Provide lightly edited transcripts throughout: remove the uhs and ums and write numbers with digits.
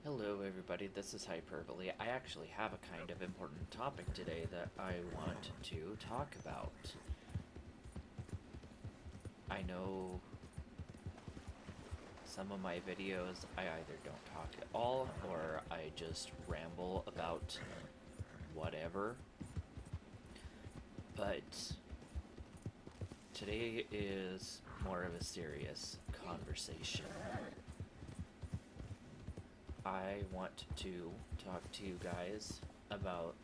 Hello, everybody. This is Hyperbole. I actually have a kind of important topic today that I want to talk about. I know some of my videos I either don't talk at all or I just ramble about whatever, but today is more of a serious conversation. I want to talk to you guys about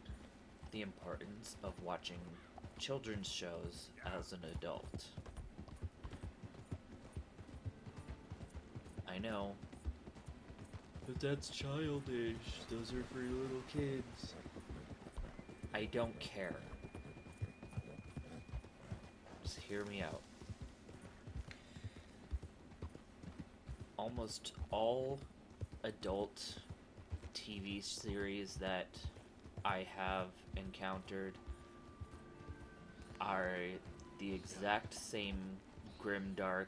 the importance of watching children's shows as an adult. I know, but that's childish. Those are for little kids. I don't care. Just hear me out. Almost all adult TV series that I have encountered are the exact same grimdark,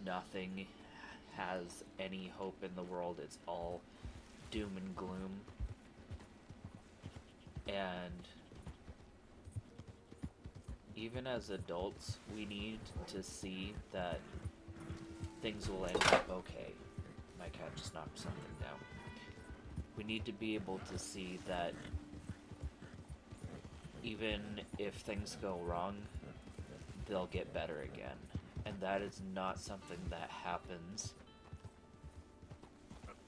nothing has any hope in the world, it's all doom and gloom. And even as adults, we need to see that things will end up okay. My cat just knocked something down. We need to be able to see that even if things go wrong, they'll get better again. And that is not something that happens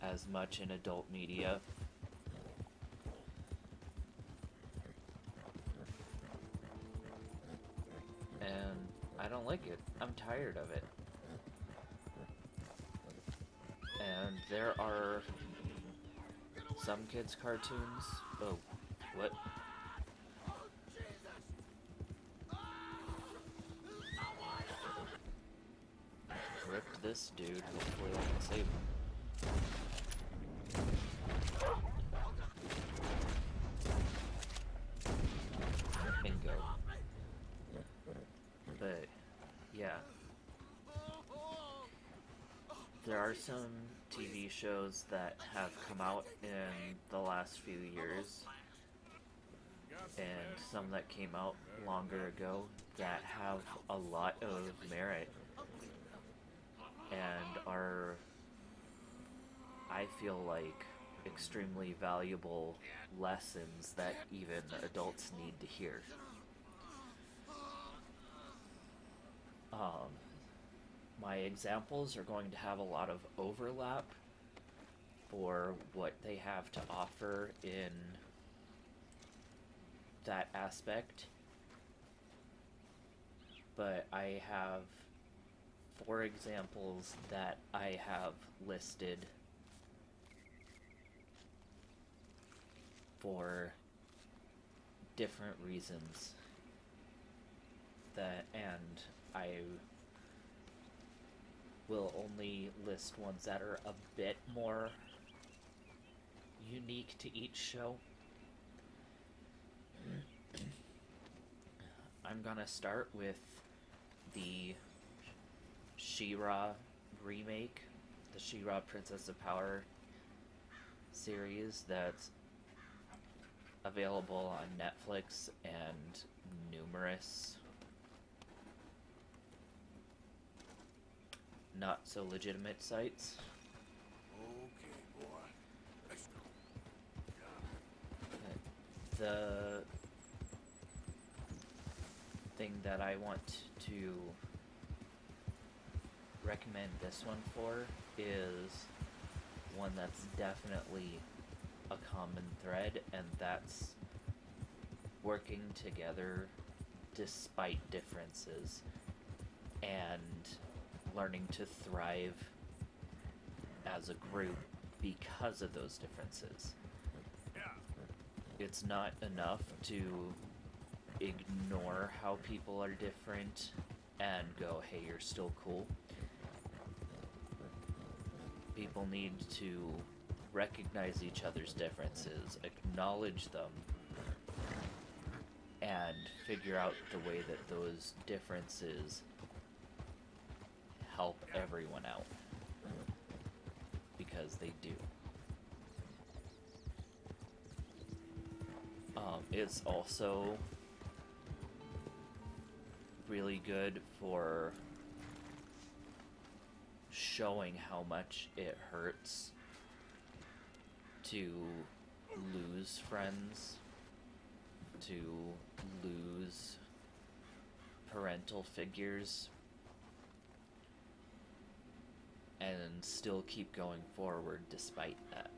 as much in adult media. And I don't like it. I'm tired of it. And there are some kids' cartoons. Oh, what? Ripped this dude. Hopefully I can save him. Bingo. But, yeah. There are some TV shows that have come out in the last few years, and some that came out longer ago that have a lot of merit and are, I feel like, extremely valuable lessons that even adults need to hear. Um, my examples are going to have a lot of overlap for what they have to offer in that aspect, but I have 4 examples that I have listed for different reasons and I will only list ones that are a bit more unique to each show. I'm gonna start with the She-Ra remake, the She-Ra Princess of Power series that's available on Netflix and numerous not so legitimate sites. Okay, boy. Let's go. The thing that I want to recommend this one for is one that's definitely a common thread, and that's working together despite differences and learning to thrive as a group because of those differences. It's not enough to ignore how people are different and go, hey, you're still cool. People need to recognize each other's differences, acknowledge them, and figure out the way that those differences help everyone out. Because they do. it's also really good for showing how much it hurts to lose friends, to lose parental figures, and still keep going forward despite that.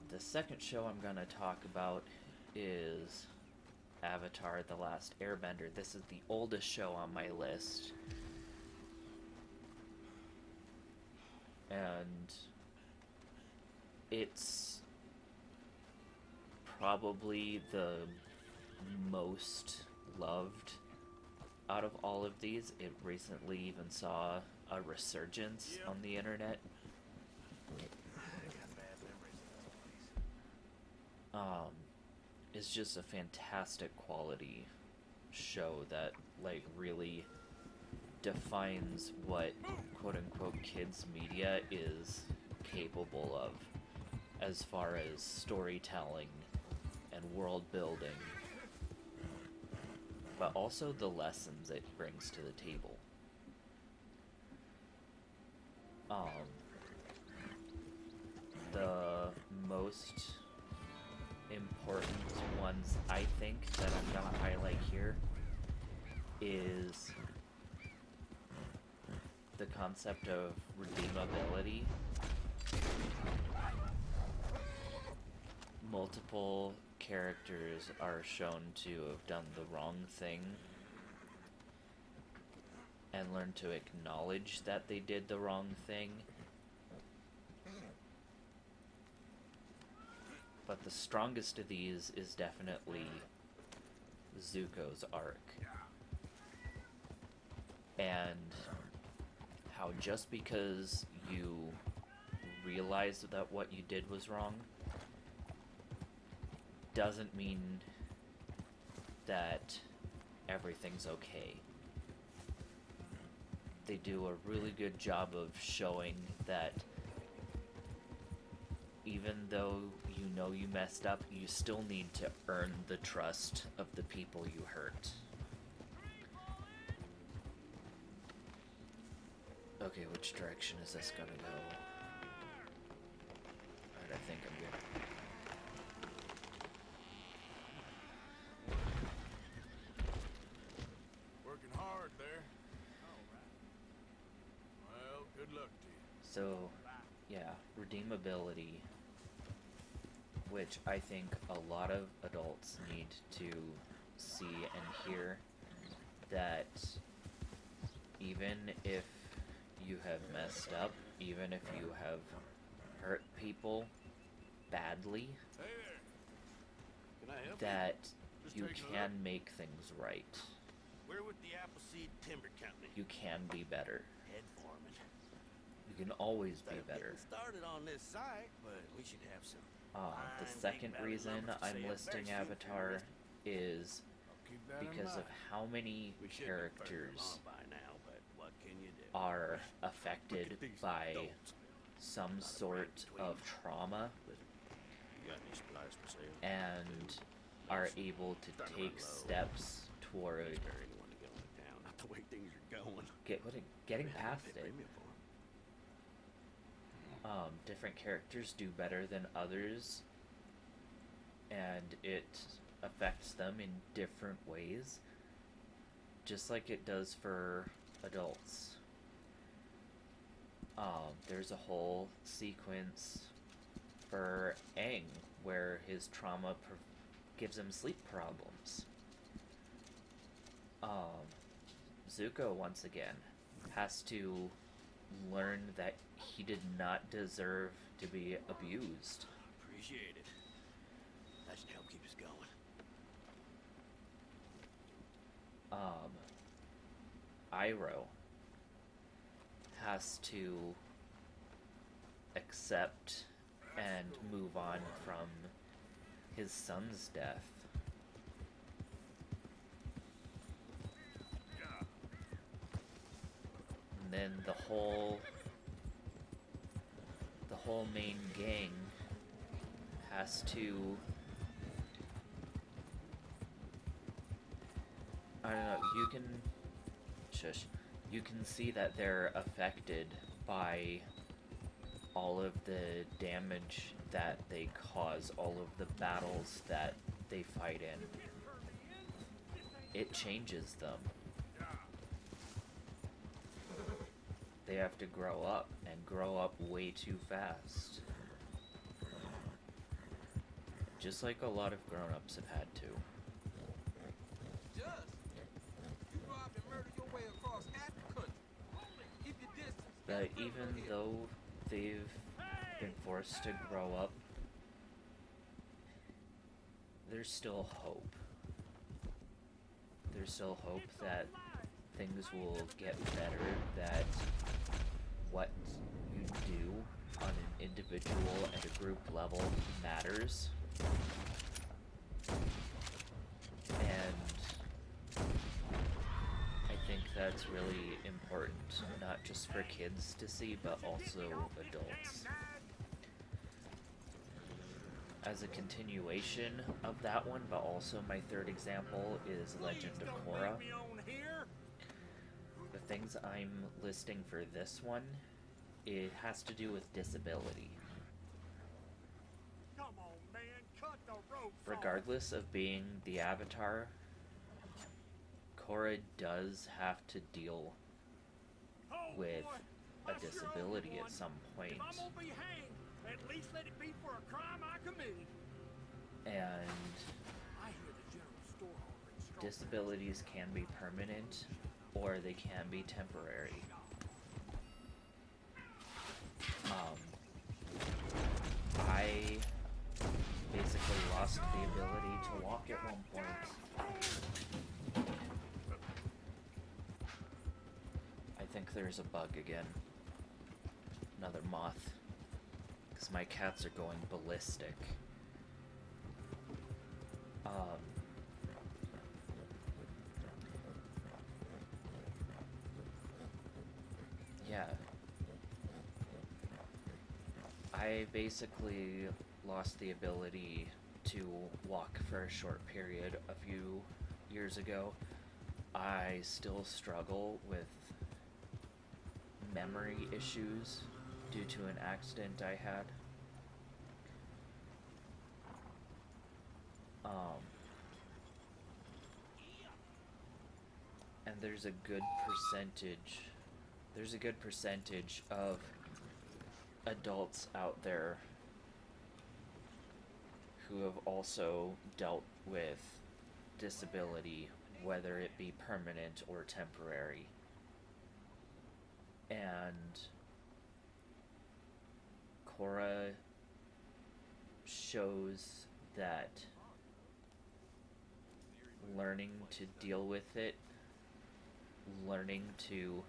The second show I'm going to talk about is Avatar: The Last Airbender. This is the oldest show on my list. And it's probably the most loved out of all of these. It recently even saw a resurgence on the internet. It's just a fantastic quality show that like really defines what quote-unquote kids media is capable of as far as storytelling and world building, but also the lessons it brings to the table. The most important ones I think that I'm gonna highlight here is the concept of redeemability. Multiple characters are shown to have done the wrong thing and learn to acknowledge that they did the wrong thing. But the strongest of these is definitely Zuko's arc. And how just because you realize that what you did was wrong doesn't mean that everything's okay. They do a really good job of showing that even though you know you messed up, you still need to earn the trust of the people you hurt. Okay, which direction is this gonna go? Alright, I think I'm good. Working hard there. Well, good luck to you. So, yeah, redeemability, which I think a lot of adults need to see and hear, that even if you have messed up, even if you have hurt people badly, Hey there. Can I help that Just you taking a can make things right. We're with the Appleseed Timber Company. You can be better. Head foreman. You can always be Start better. getting started on this site, but we should have some. The fine second big valley reason lumber for I'm sale listing very soon. Avatar is I'll keep that in because of mind. how many We should be further characters along by now, but what can you do? are Look affected at these by adults. some Not a sort break of between. trauma Listen, you got any supplies for sale? and are able to Starting to take run low. steps toward Is there anyone to get into town? Not the way things are going. getting Man, past they it. pay me for 'em. Different characters do better than others, and it affects them in different ways, just like it does for adults. There's a whole sequence for Aang where his trauma gives him sleep problems. Zuko, once again, has to learn that he did not deserve to be abused. Appreciate it. That should help keep us going. Iroh has to accept and move on from his son's death. And then the whole whole main gang has to, I don't know, you can see that they're affected by all of the damage that they cause, all of the battles that they fight in. It changes them. They have to grow up, and grow up way too fast. Just like a lot of grown-ups have had to. But even though they've been forced to grow up, there's still hope. There's still hope that things will get better, that what you do on an individual and a group level matters. And I think that's really important, not just for kids to see, but also adults. As a continuation of that one, but also my third example is Legend of Korra. The things I'm listing for this one, it has to do with disability. Come on, man, cut the rope. Regardless of being the Avatar, Korra does have to deal with a disability at some point. If I'm gonna be hanged, at least let it be for a crime I committed. And I hear the general store already strong. disabilities can be permanent or they can be temporary. I basically lost the ability to walk at one point. I think there's a bug again. Another moth. Because my cats are going ballistic. Yeah. I basically lost the ability to walk for a short period a few years ago. I still struggle with memory issues due to an accident I had. And there's a good percentage of adults out there who have also dealt with disability, whether it be permanent or temporary. And Korra shows that learning to deal with it, learning to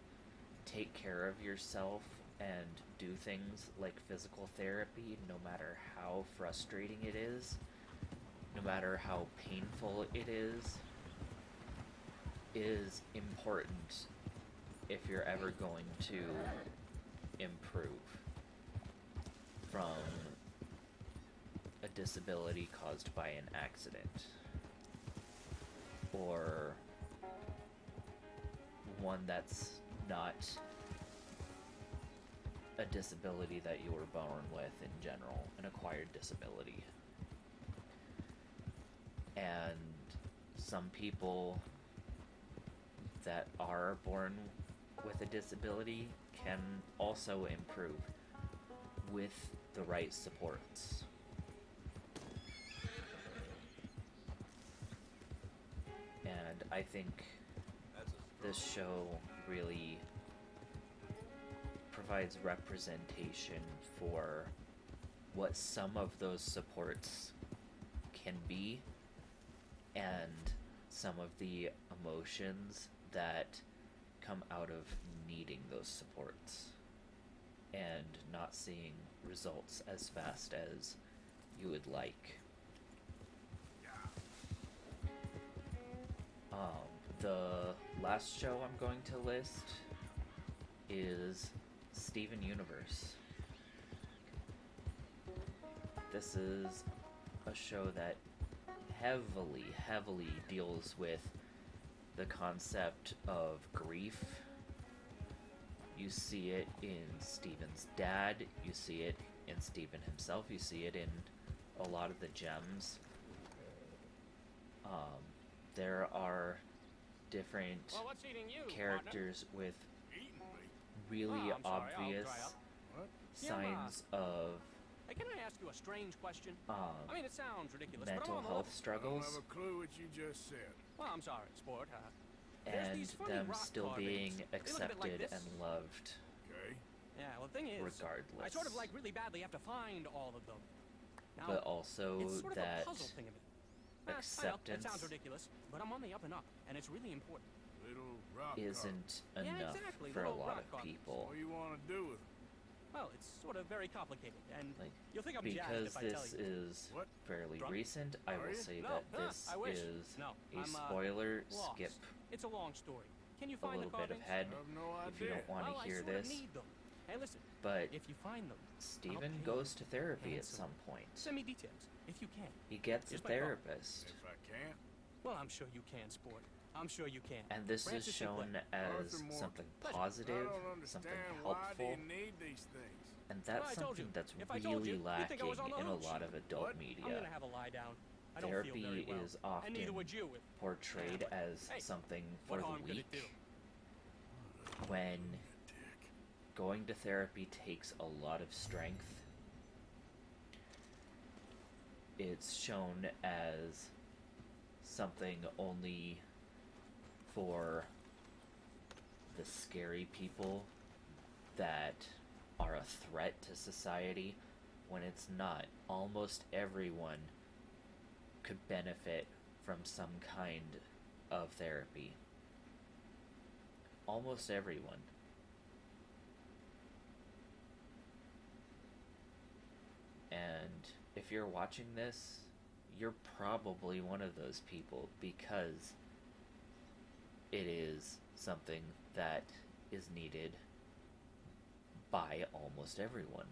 take care of yourself and do things like physical therapy, no matter how frustrating it is, no matter how painful it is important if you're ever going to improve from a disability caused by an accident or one that's not a disability that you were born with in general, an acquired disability. And some people that are born with a disability can also improve with the right supports. And I think this show really provides representation for what some of those supports can be and some of the emotions that come out of needing those supports and not seeing results as fast as you would like. The last show I'm going to list is Steven Universe. this is a show that heavily deals with the concept of grief. You see it in Steven's dad, you see it in Steven himself, you see it in a lot of the gems. There are different Well, what's eating you, characters with Eating me. really Oh, I'm sorry, I'll obvious dry up. What? signs of Hey, can I ask you a strange question? I mean, it sounds ridiculous, but I'm mental on the health level. I don't struggles, have a clue what you just said. Well, I'm sorry, sport. There's and these funny them rock still carvings. being They look a bit like accepted this. and loved Okay. Yeah, well, the thing is, regardless. I sort of like really badly have to find all of them. Now, But also it's sort of that a puzzle thing of it. I know, it acceptance sounds ridiculous, but I'm on the up and up, and it's really important. Little rock isn't Yeah, enough exactly, for a little lot rock of carvings. people. What do you want to do with them? Well, it's sort of very complicated, and Like, you'll think I'm jazzed because if I tell this you. is What? fairly Drunk? recent, I Are will you? say No, that no, this I wish. is No, a I'm, spoiler lost. skip It's a long story. Can you a find little the bit carvings? ahead I have no idea. if you don't want Well, to I hear sort of this. need them. Hey, listen, But if you find them, Steven pay goes to therapy at handsome. some point. send me details if you can. He gets a Here's my card. therapist, If I can't, Well, I'm sure you can, sport. I'm sure you can. and this Francis is Sinclair. shown as Arthur Morgan. something Pleasure. I positive, don't something understand why do helpful, you need these things. and Well, that's I told something you. that's If I told really you, you'd think I lacking was on the in a hooch. lot of adult What? I'm media. gonna have a lie down. I don't feel very Therapy well. is And neither often would you if portrayed Yeah, as hey, something for what the harm could weak, it do? when Dick. going to therapy takes a lot of strength. It's shown as something only for the scary people that are a threat to society, when it's not. Almost everyone could benefit from some kind of therapy. Almost everyone. And if you're watching this, you're probably one of those people, because it is something that is needed by almost everyone.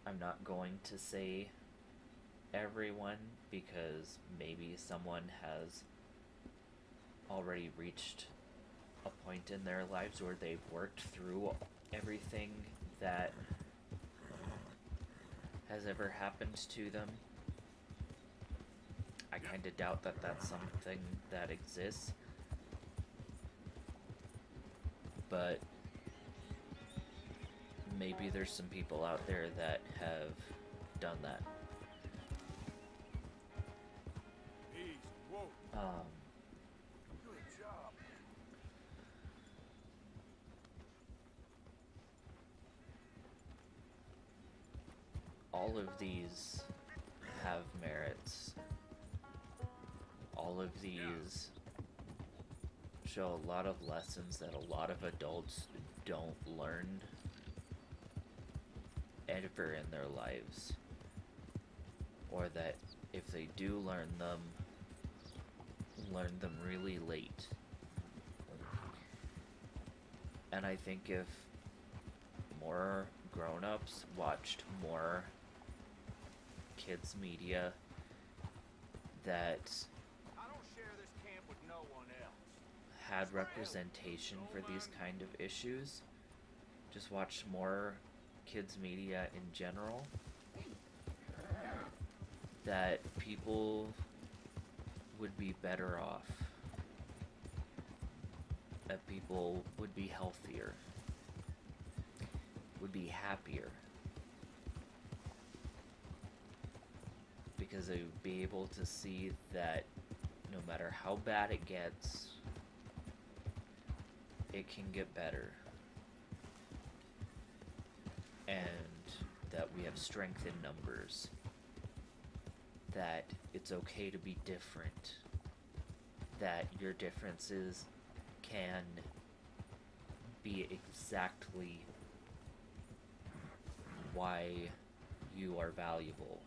I'm not going to say everyone, because maybe someone has already reached a point in their lives where they've worked through everything that has ever happened to them. I kind of doubt that that's something that exists. But maybe there's some people out there that have done that. Easy. Whoa. Good job. All of these have merits. All of these show a lot of lessons that a lot of adults don't learn ever in their lives. Or that if they do learn them really late. And I think if more grown-ups watched more kids media that I don't share this camp with no one else. had representation for these kind of issues, just watch more kids media in general, that people would be better off, that people would be healthier, would be happier, because they would be able to see that no matter how bad it gets, it can get better, and that we have strength in numbers, that it's okay to be different, that your differences can be exactly why you are valuable.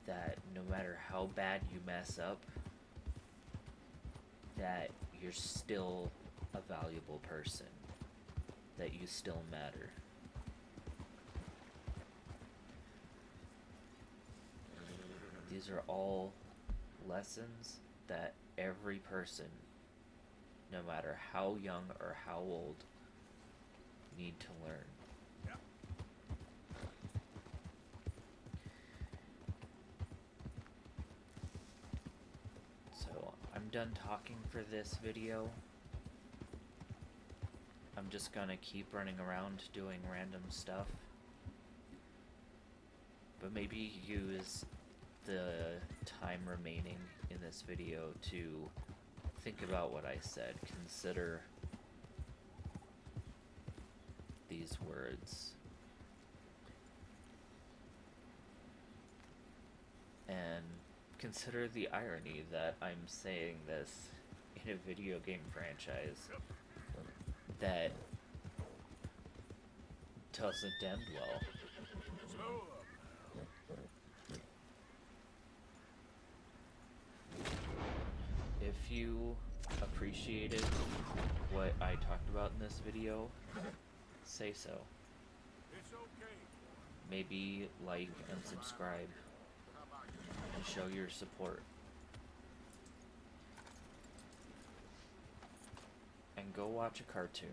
That no matter how bad you mess up, that you're still a valuable person. that you still matter. These are all lessons that every person, no matter how young or how old, need to learn. Yeah. So, I'm done talking for this video. I'm just gonna keep running around doing random stuff. But maybe use the time remaining in this video to think about what I said. Consider these words. And consider the irony that I'm saying this in a video game franchise that doesn't end well. So, If you appreciated what I talked about in this video, say so. it's okay. Maybe like and subscribe and show your support. And go watch a cartoon.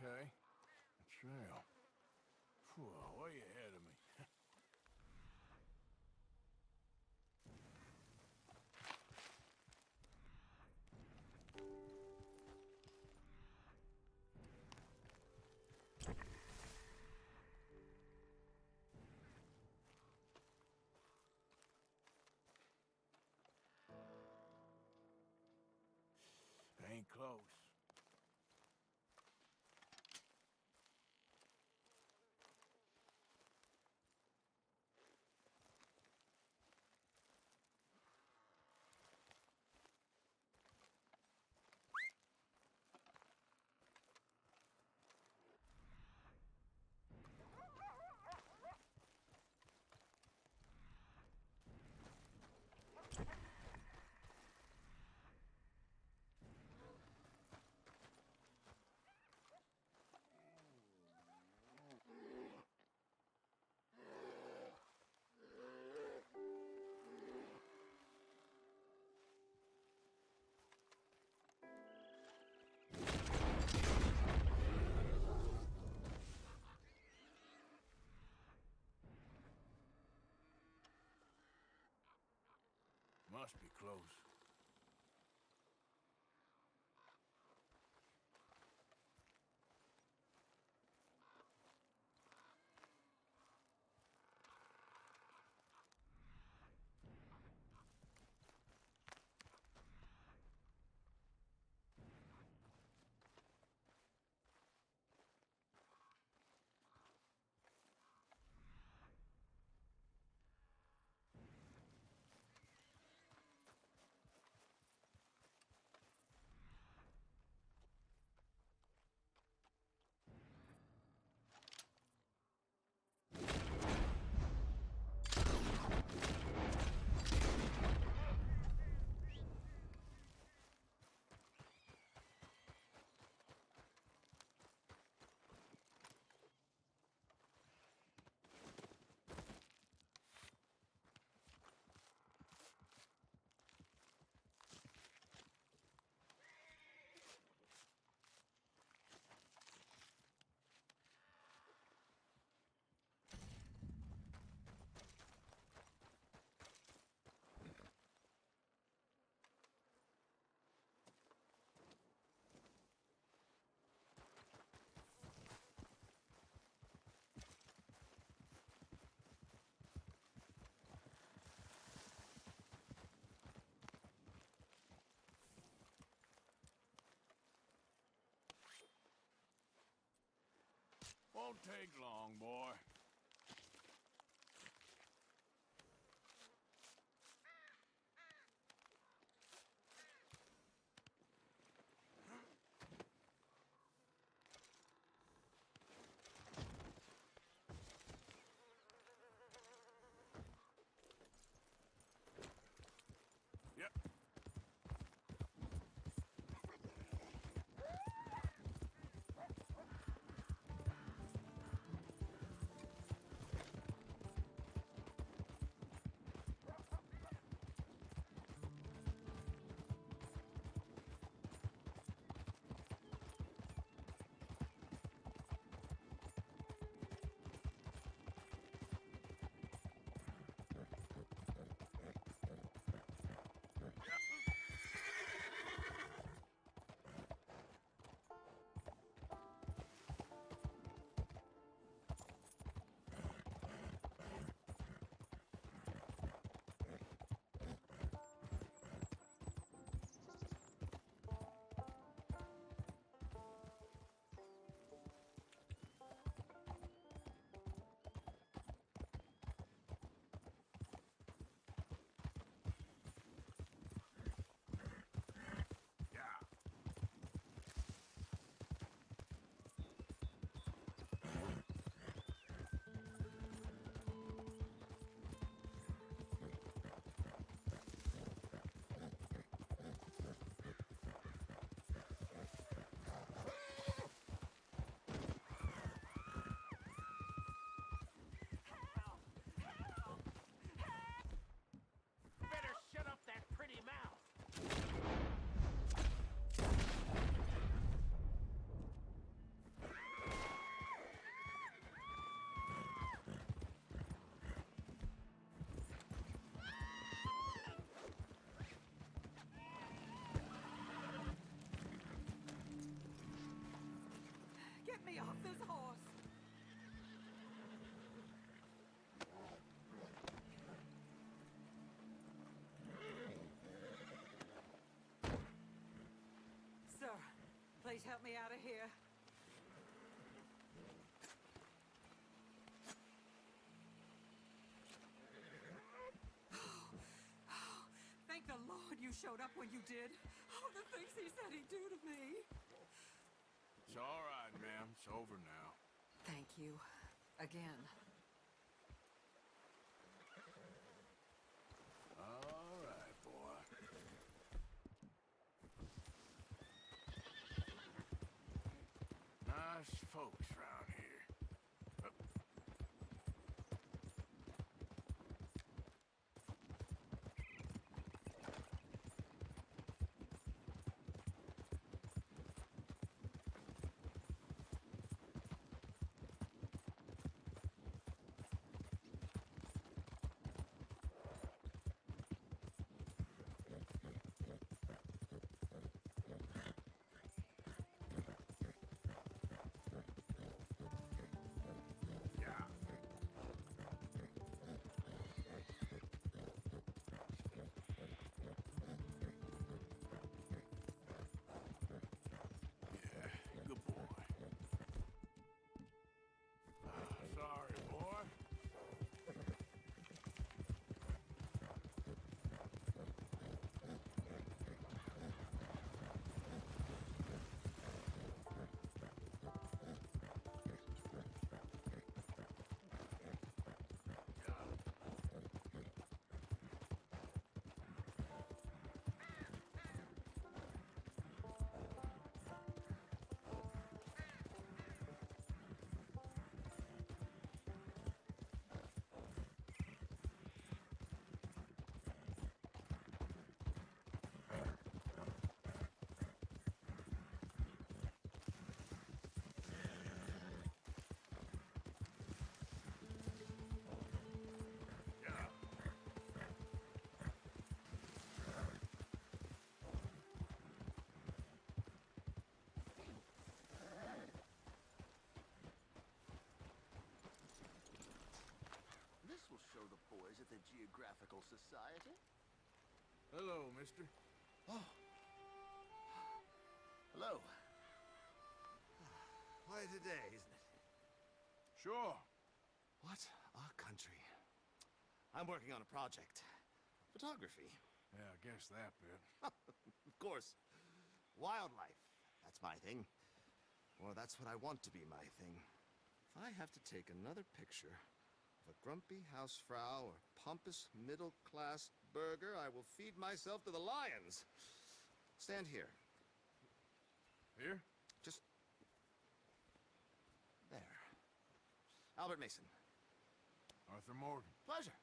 Okay. A trail. Phew, way ahead of me. Ain't close. Must be close. Won't take long, boy. Yep. Get me off this horse! Sir, please help me out of here. Thank the Lord you showed up when you did. Oh, the things he said he'd do to me. It's all right, ma'am. It's over now. Thank you. Again. All right, boy. Nice folks round here. Yeah. Yeah, good boy. Sorry, boy. Yeah. This will show the boys at the Geographical Society. Hello, mister. Oh. Hello. Quite a day, isn't it? Sure. What a country. I'm working on a project. Photography. Yeah, I guess that bit. Of course. Wildlife. That's my thing. Or that's what I want to be my thing. If I have to take another picture of a grumpy housefrau or pompous middle-class burger, I will feed myself to the lions. Stand here. Here? Just... there. Albert Mason. Arthur Morgan. Pleasure.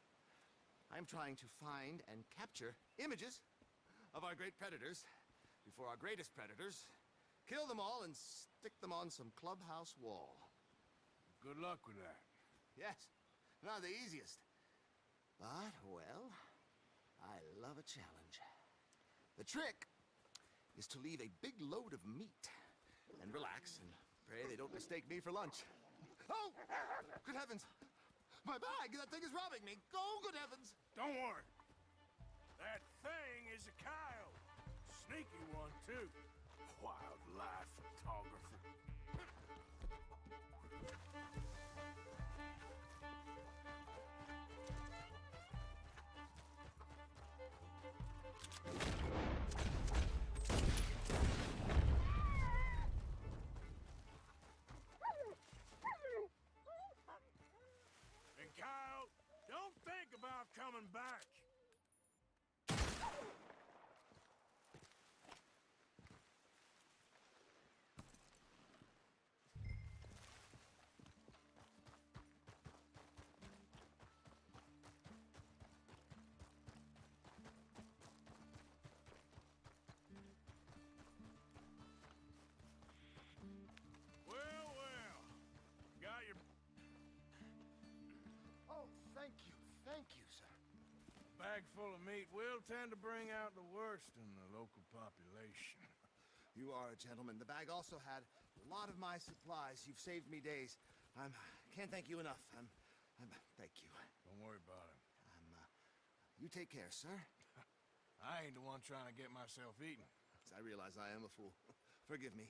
I'm trying to find and capture images of our great predators before our greatest predators kill them all and stick them on some clubhouse wall. Good luck with that. Yes, not the easiest. But, well, I love a challenge. The trick is to leave a big load of meat and relax and pray they don't mistake me for lunch. Oh! Good heavens! My bag! That thing is robbing me! Oh, good heavens! Don't worry. That thing is a coyote. Sneaky one, too. Wildlife photographer. And coyote, don't think about coming back. Well, got your Oh, thank you, sir. bag full of meat will tend to bring out the worst in the local population. You are a gentleman. The bag also had lot of my supplies. You've saved me days. Can't thank you enough. Thank you. Don't worry about it. You take care, sir. I ain't the one trying to get myself eaten. I realize I am a fool. Forgive me.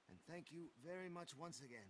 And thank you very much once again.